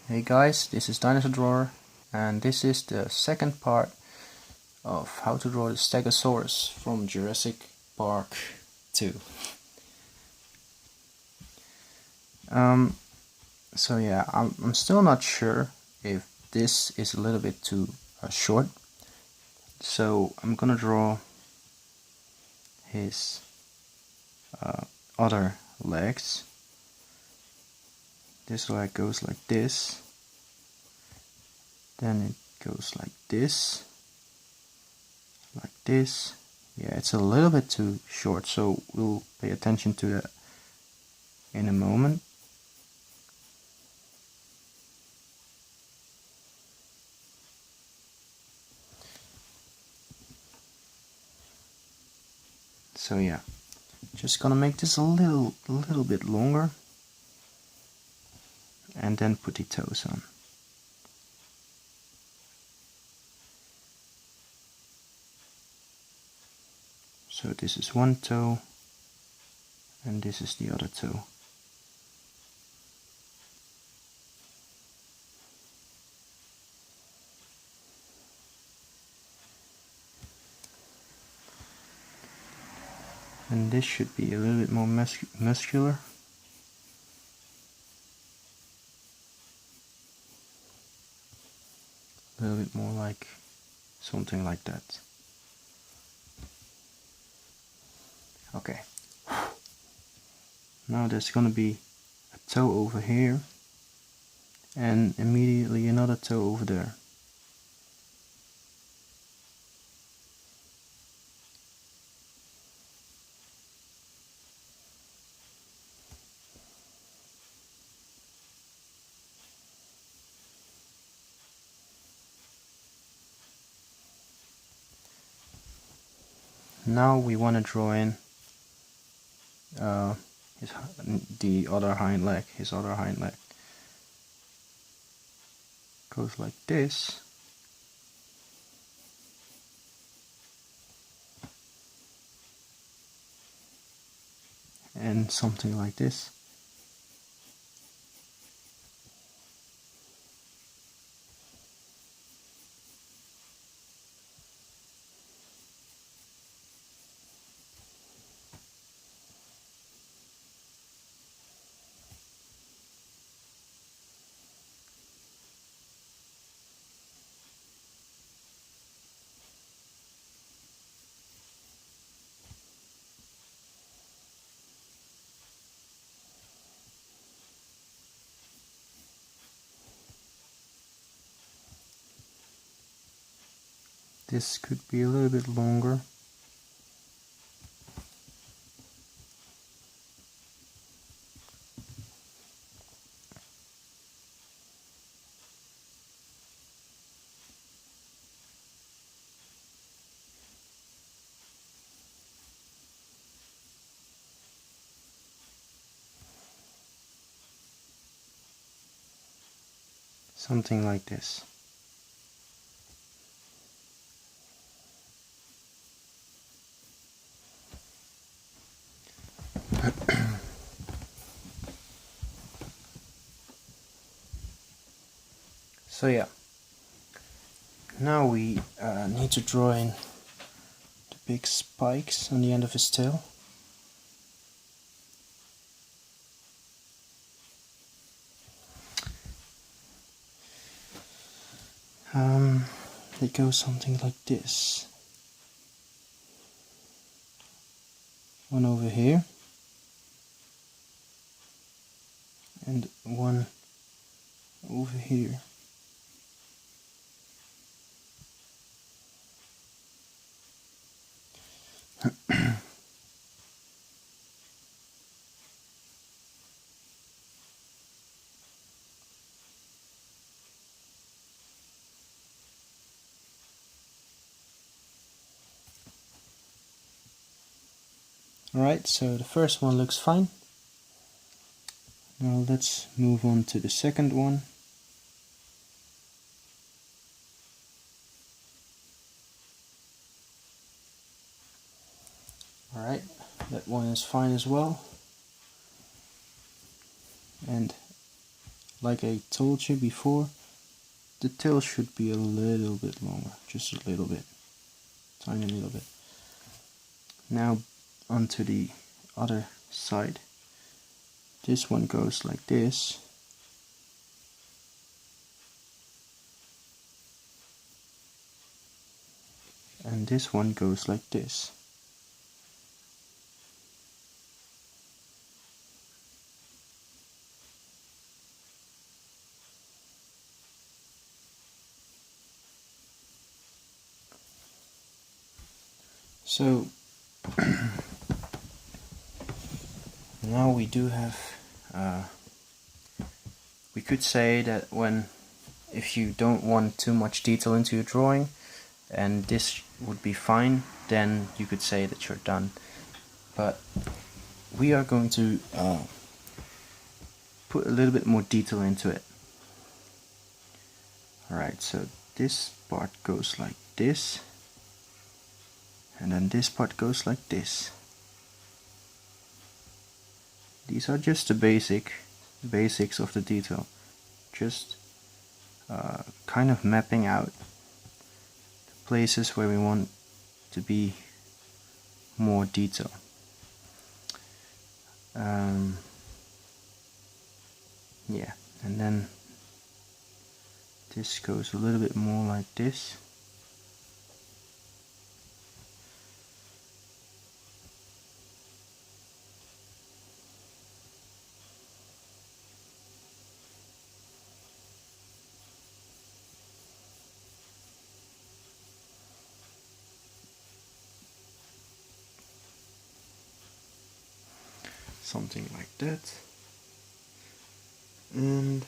Hey guys, this is Dinosaur Drawer, and this is the second part of how to draw the stegosaurus from Jurassic Park 2. So yeah, I'm still not sure if this is a little bit too short, so I'm gonna draw his other legs. This leg goes like this, then it goes like this. Yeah, it's a little bit too short, so we'll pay attention to that in a moment. So yeah, just gonna make this a little bit longer and then put the toes on. So this is one toe and this is the other toe. And this should be a little bit more muscular. A little bit more like something like that. Okay. Now there's gonna be a toe over here and immediately another toe over there. Now we want to draw in the other hind leg. His other hind leg goes like this, and something like this. This could be a little bit longer. Something like this. So yeah, now we need to draw in the big spikes on the end of his tail. They go something like this. One over here and one over here. Alright, so the first one looks fine. Now let's move on to the second one. Alright, that one is fine as well. And like I told you before, the tail should be a little bit longer, just a little bit, tiny little bit. Now onto the other side. This one goes like this. And this one goes like this. So now we do have, we could say that if you don't want too much detail into your drawing, and this would be fine, then you could say that you're done. But we are going to put a little bit more detail into it. Alright, so this part goes like this, and then this part goes like this. These are just the basics of the detail, just kind of mapping out the places where we want to be more detail. Yeah, and then this goes a little bit more like this. Something like that. And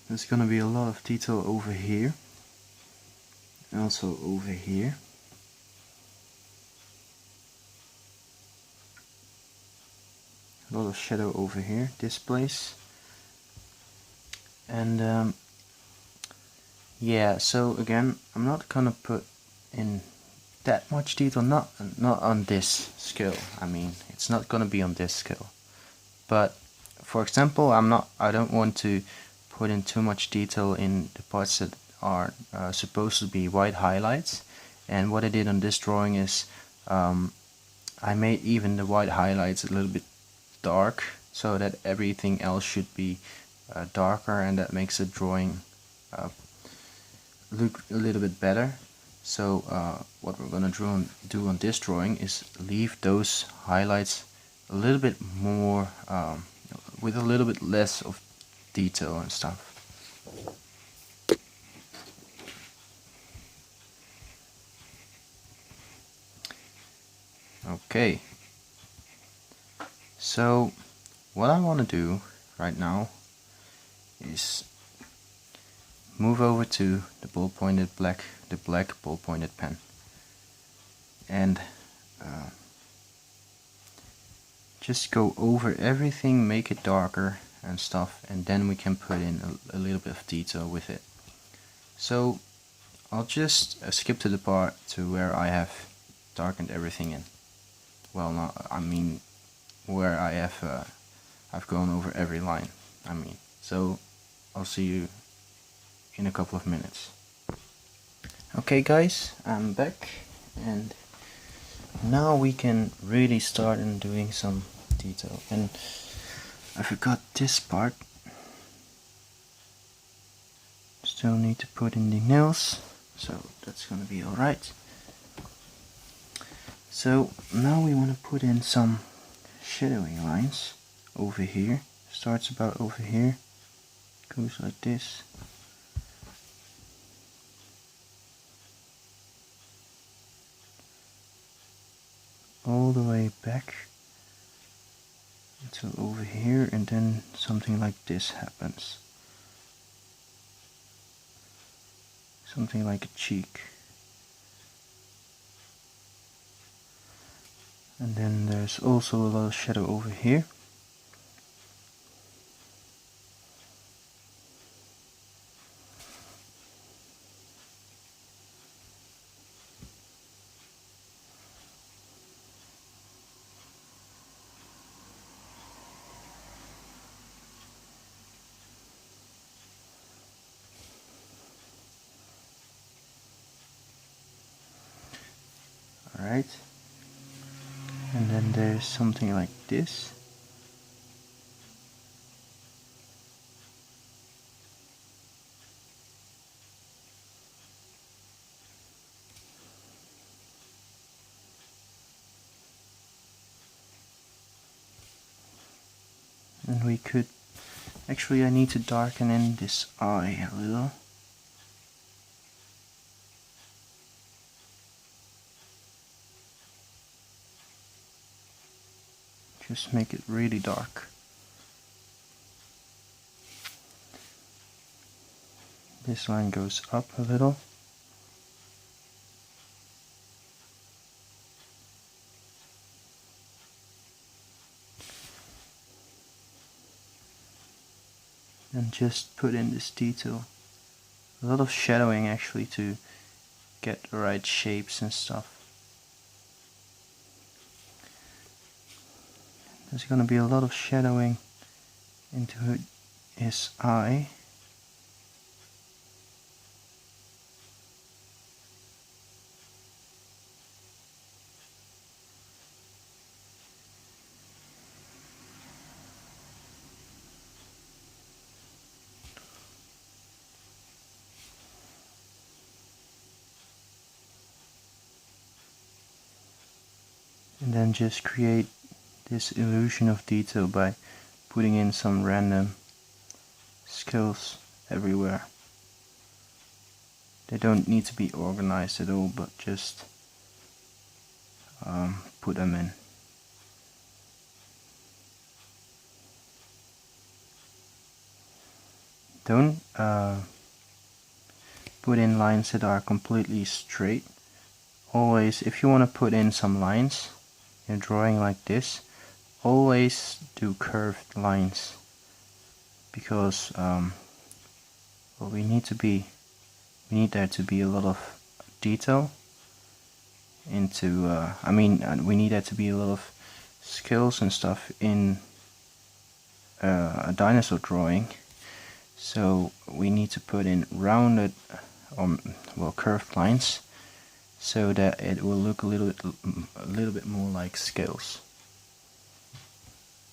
there's gonna be a lot of detail over here, also over here. A lot of shadow over here, this place. And yeah, so again, I'm not gonna put in that much detail, not on this scale. I mean, it's not gonna be on this scale. But for example, I don't want to put in too much detail in the parts that are supposed to be white highlights. And what I did on this drawing is I made even the white highlights a little bit dark, so that everything else should be darker, and that makes the drawing look a little bit better. So what we're gonna do on this drawing is leave those highlights a little bit more, with a little bit less of detail and stuff. Okay, so what I want to do right now is move over to the black ball-pointed pen, and just go over everything, make it darker and stuff, and then we can put in a little bit of detail with it. So I'll just skip to the part to where I have darkened everything in. Well, not, I mean where I have I've gone over every line. I mean, so I'll see you in a couple of minutes. Okay guys, I'm back, and now we can really start in doing some detail. And I forgot this part. Still need to put in the nails, so that's gonna be alright. So now we want to put in some shadowing lines over here. Starts about over here, goes like this. All the way back until over here, and then something like this happens. Something like a cheek. And then there's also a lot of shadow over here. And there's something like this. And we could, actually I need to darken in this eye a little. Just make it really dark. This line goes up a little. And just put in this detail. A lot of shadowing actually to get the right shapes and stuff. There's gonna be a lot of shadowing into his eye. And then just create this illusion of detail by putting in some random skulls everywhere. They don't need to be organized at all, but just put them in. Don't put in lines that are completely straight. Always, if you want to put in some lines in a drawing like this, always do curved lines, because well, we need there to be a lot of detail into we need there to be a lot of skills and stuff in a dinosaur drawing. So we need to put in rounded curved lines, so that it will look a little bit more like scales.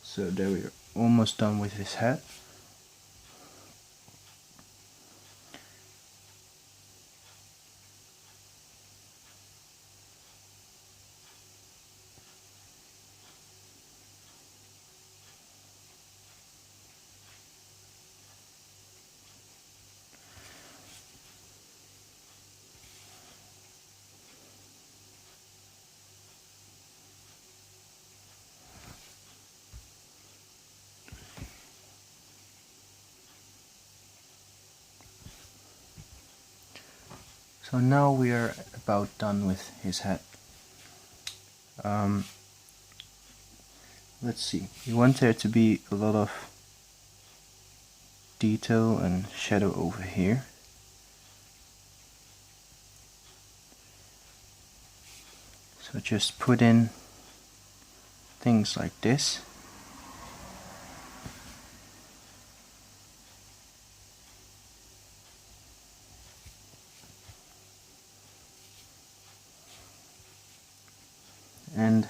So there we are, almost done with his head. So now we are about done with his head. Let's see, we want there to be a lot of detail and shadow over here. So just put in things like this. And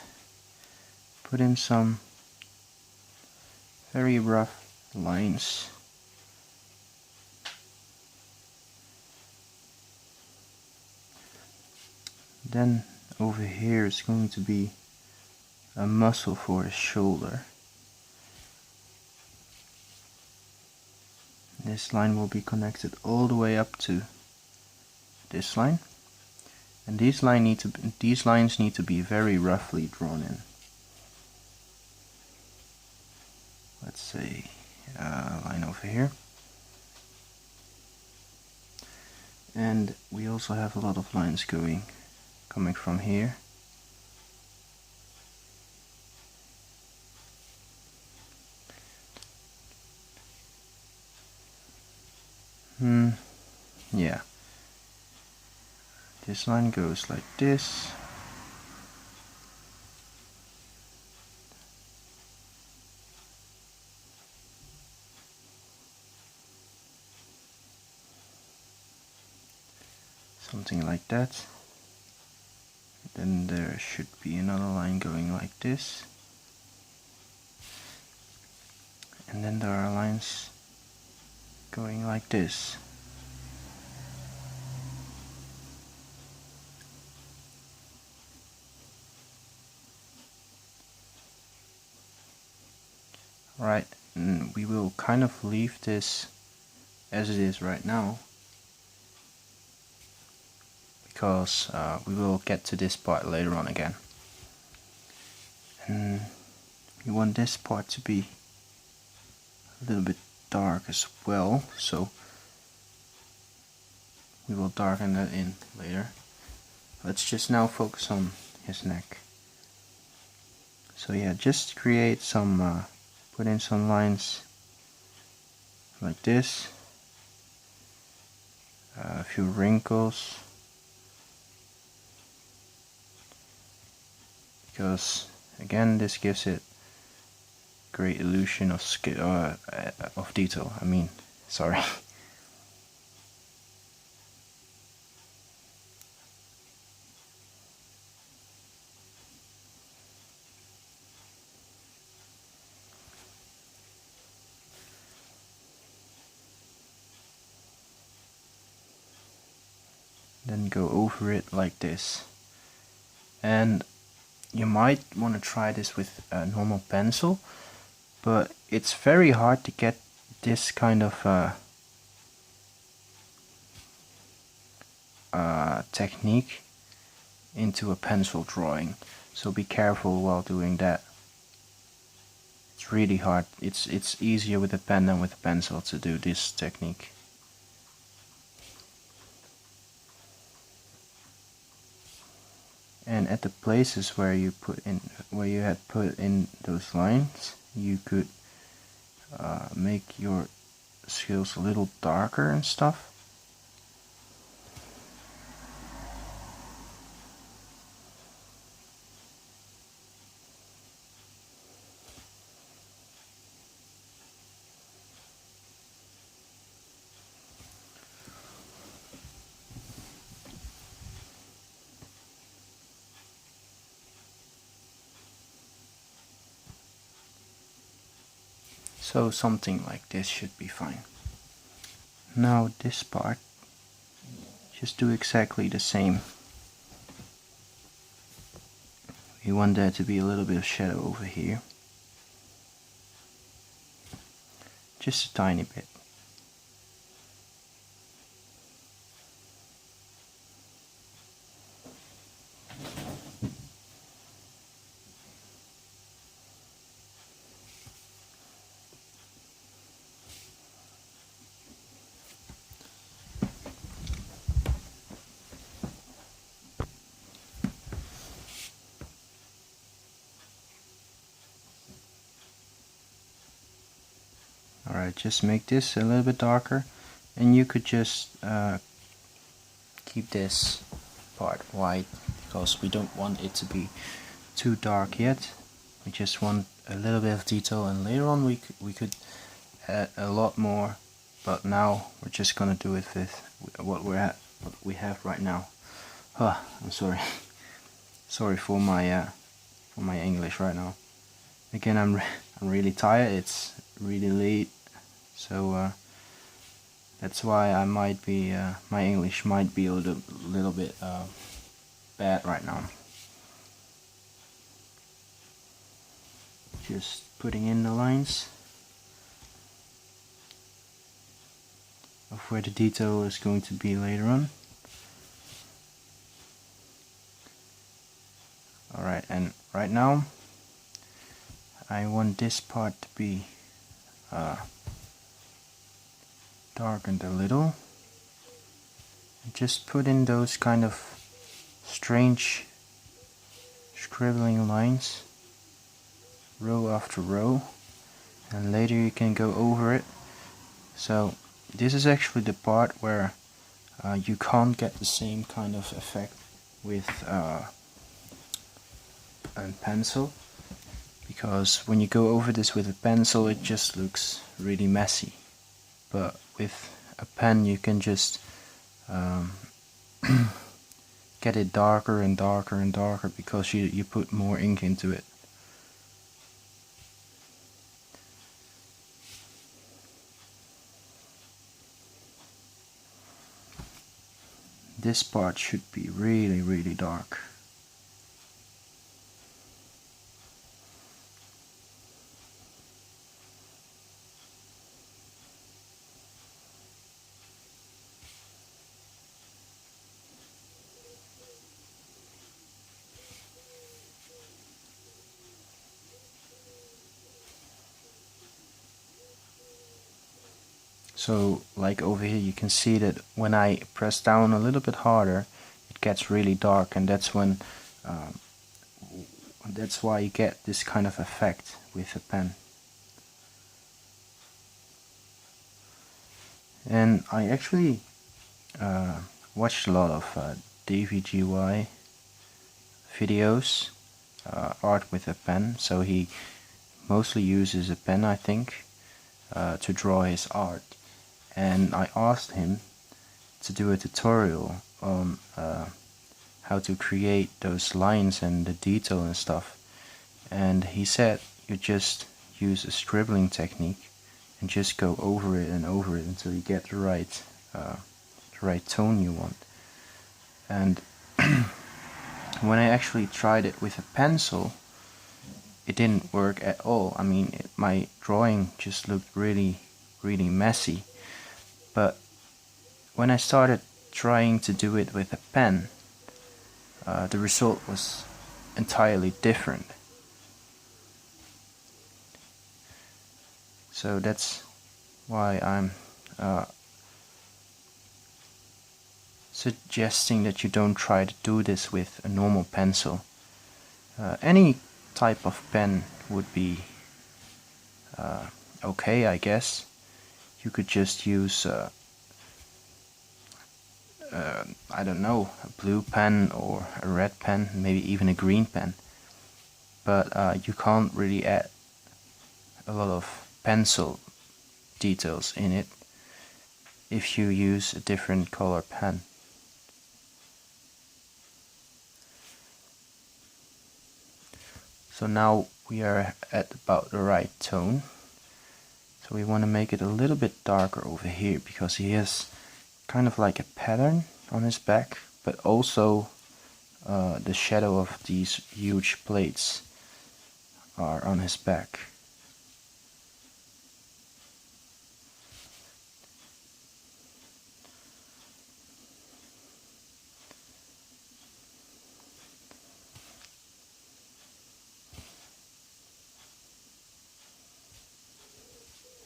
put in some very rough lines. Then over here is going to be a muscle for his shoulder. This line will be connected all the way up to this line. And these lines need to be very roughly drawn in. Let's say a line over here. And we also have a lot of lines coming from here. Yeah. This line goes like this. Something like that. Then there should be another line going like this. And then there are lines going like this. Right, and we will kind of leave this as it is right now, because we will get to this part later on again. And we want this part to be a little bit dark as well, so we will darken that in later. Let's just now focus on his neck. So yeah, just create some, put in some lines like this, a few wrinkles, because again this gives it great illusion of of detail. Sorry. Then go over it like this. And you might want to try this with a normal pencil, but it's very hard to get this kind of technique into a pencil drawing, so be careful while doing that. It's really hard. It's easier with a pen than with a pencil to do this technique. And at the places where you had put in those lines, you could make your scales a little darker and stuff. So something like this should be fine. Now this part, just do exactly the same. We want there to be a little bit of shadow over here. Just a tiny bit. Alright, just make this a little bit darker, and you could just keep this part white, because we don't want it to be too dark yet. We just want a little bit of detail, and later on we could add a lot more, but now we're just gonna do it with what we have right now. I'm sorry. Sorry for my English right now. Again, I'm really tired. It's really late, so that's why I might be my English might be a little bit bad right now. Just putting in the lines of where the detail is going to be later on. Alright, and right now I want this part to be darkened a little. Just put in those kind of strange scribbling lines, row after row, and later you can go over it. So this is actually the part where you can't get the same kind of effect with a pencil, because when you go over this with a pencil it just looks really messy, but with a pen you can just get it darker and darker and darker because you put more ink into it. This part should be really, really dark. So like over here you can see that when I press down a little bit harder it gets really dark, and that's when that's why you get this kind of effect with a pen. And I actually watched a lot of DVGY videos, art with a pen, so he mostly uses a pen, I think, to draw his art. And I asked him to do a tutorial on how to create those lines and the detail and stuff, and he said you just use a scribbling technique and just go over it and over it until you get the right tone you want. And when I actually tried it with a pencil, it didn't work at all. I mean, my drawing just looked really, really messy. But when I started trying to do it with a pen, the result was entirely different. So that's why I'm suggesting that you don't try to do this with a normal pencil. Any type of pen would be okay, I guess. You could just use I don't know, a blue pen or a red pen, maybe even a green pen, but you can't really add a lot of pencil details in it if you use a different color pen. So now we are at about the right tone. So we want to make it a little bit darker over here because he has kind of like a pattern on his back, but also the shadow of these huge plates are on his back.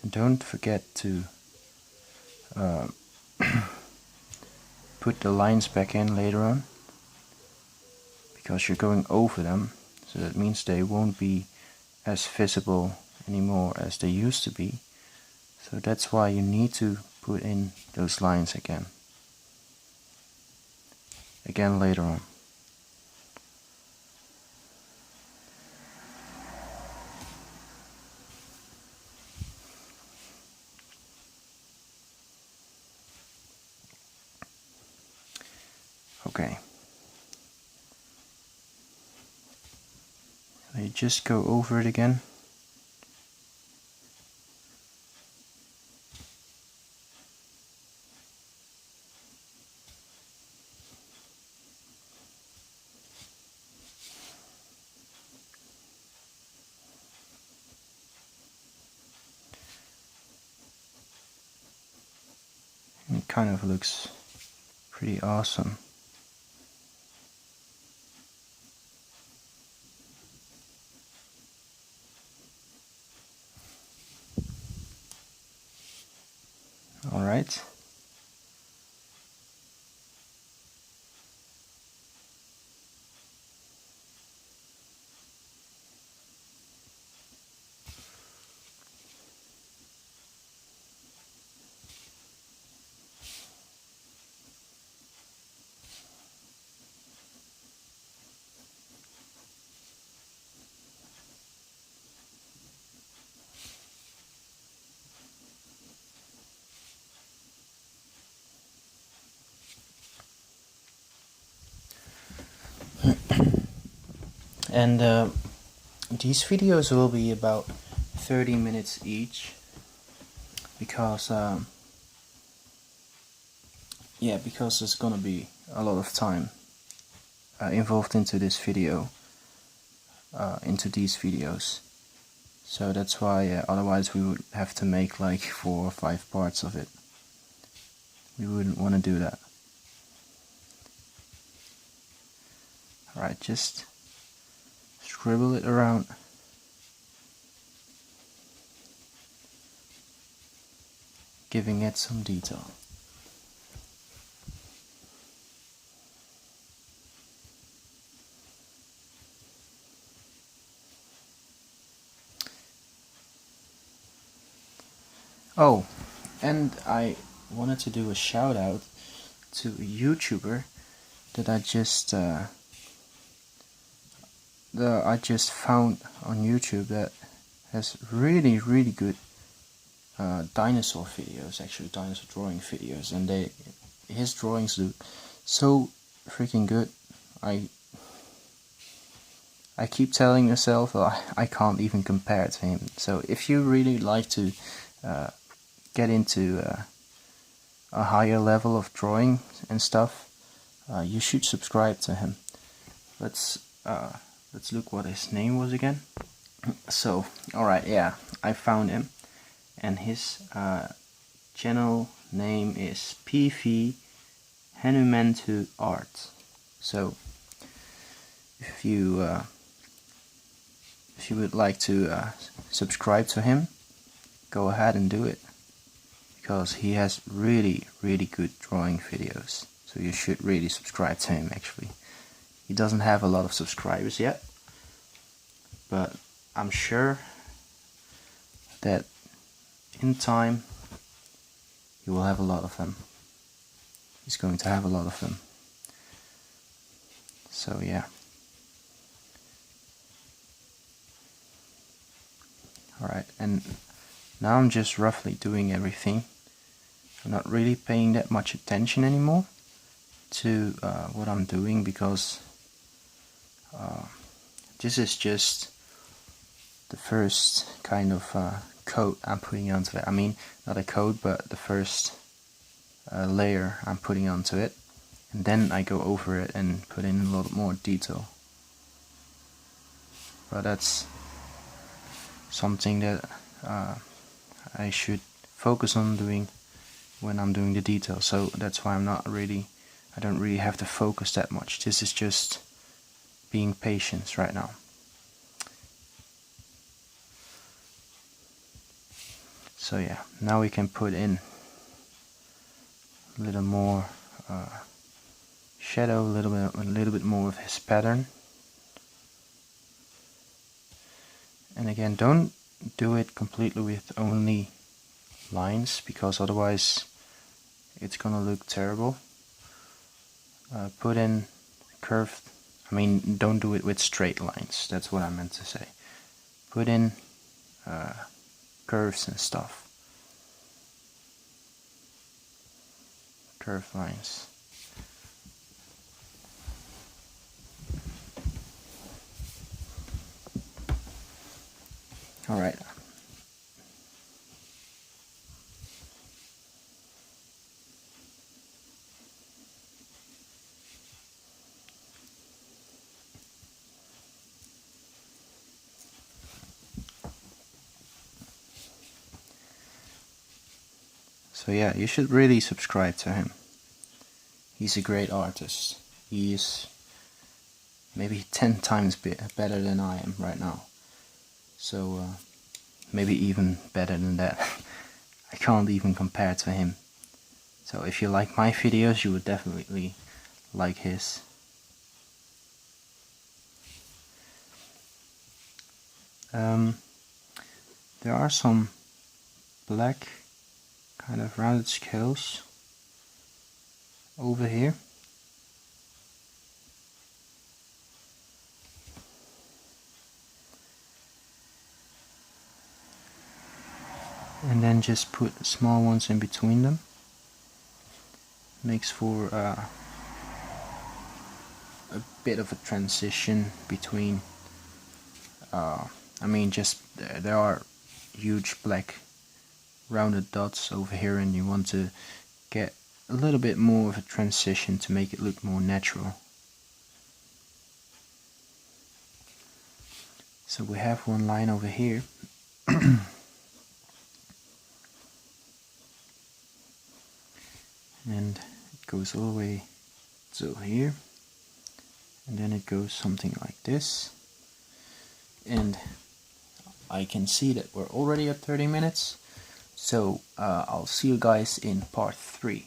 And don't forget to put the lines back in later on, because you're going over them, so that means they won't be as visible anymore as they used to be. So that's why you need to put in those lines again later on. Okay. So you just go over it again. And it kind of looks pretty awesome. Alright. And these videos will be about 30 minutes each, because because there's gonna be a lot of time involved into this video, into these videos. So that's why otherwise we would have to make like 4 or 5 parts of it. We wouldn't want to do that. Alright, just scribble it around. Giving it some detail. Oh, and I wanted to do a shout out to a YouTuber that I just found on YouTube that has really good dinosaur videos, actually dinosaur drawing videos, and his drawings look so freaking good. I keep telling myself I can't even compare to him. So if you really like to get into a higher level of drawing and stuff, you should subscribe to him. Let's look what his name was again. So, alright, yeah, I found him, and his channel name is PV Hanumantu Art. So, if you would like to subscribe to him, go ahead and do it, because he has really good drawing videos. So you should really subscribe to him. Actually, he doesn't have a lot of subscribers yet, but I'm sure that in time he will have a lot of them. He's going to have a lot of them. So yeah. Alright, and now I'm just roughly doing everything. I'm not really paying that much attention anymore to what I'm doing, because this is just the first kind of coat I'm putting onto it. I mean, not a coat, but the first layer I'm putting onto it, and then I go over it and put in a lot more detail. But that's something that I should focus on doing when I'm doing the detail. So that's why I don't really have to focus that much. This is just being patient right now. So yeah, now we can put in a little more shadow, a little bit more of his pattern. And again, don't do it completely with only lines, because otherwise it's gonna look terrible. Put in curved, don't do it with straight lines, that's what I meant to say. Put in curves and stuff. Curved lines. Alright. So yeah, you should really subscribe to him. He's a great artist. He is maybe 10 times better than I am right now. So maybe even better than that. I can't even compare to him. So if you like my videos, you would definitely like his. There are some black kind of rounded scales over here. And then just put small ones in between them. Makes for a bit of a transition between I mean, just there are huge black rounded dots over here, and you want to get a little bit more of a transition to make it look more natural. So we have one line over here. And it goes all the way to here, and then it goes something like this. And I can see that we're already at 30 minutes, so I'll see you guys in part 3.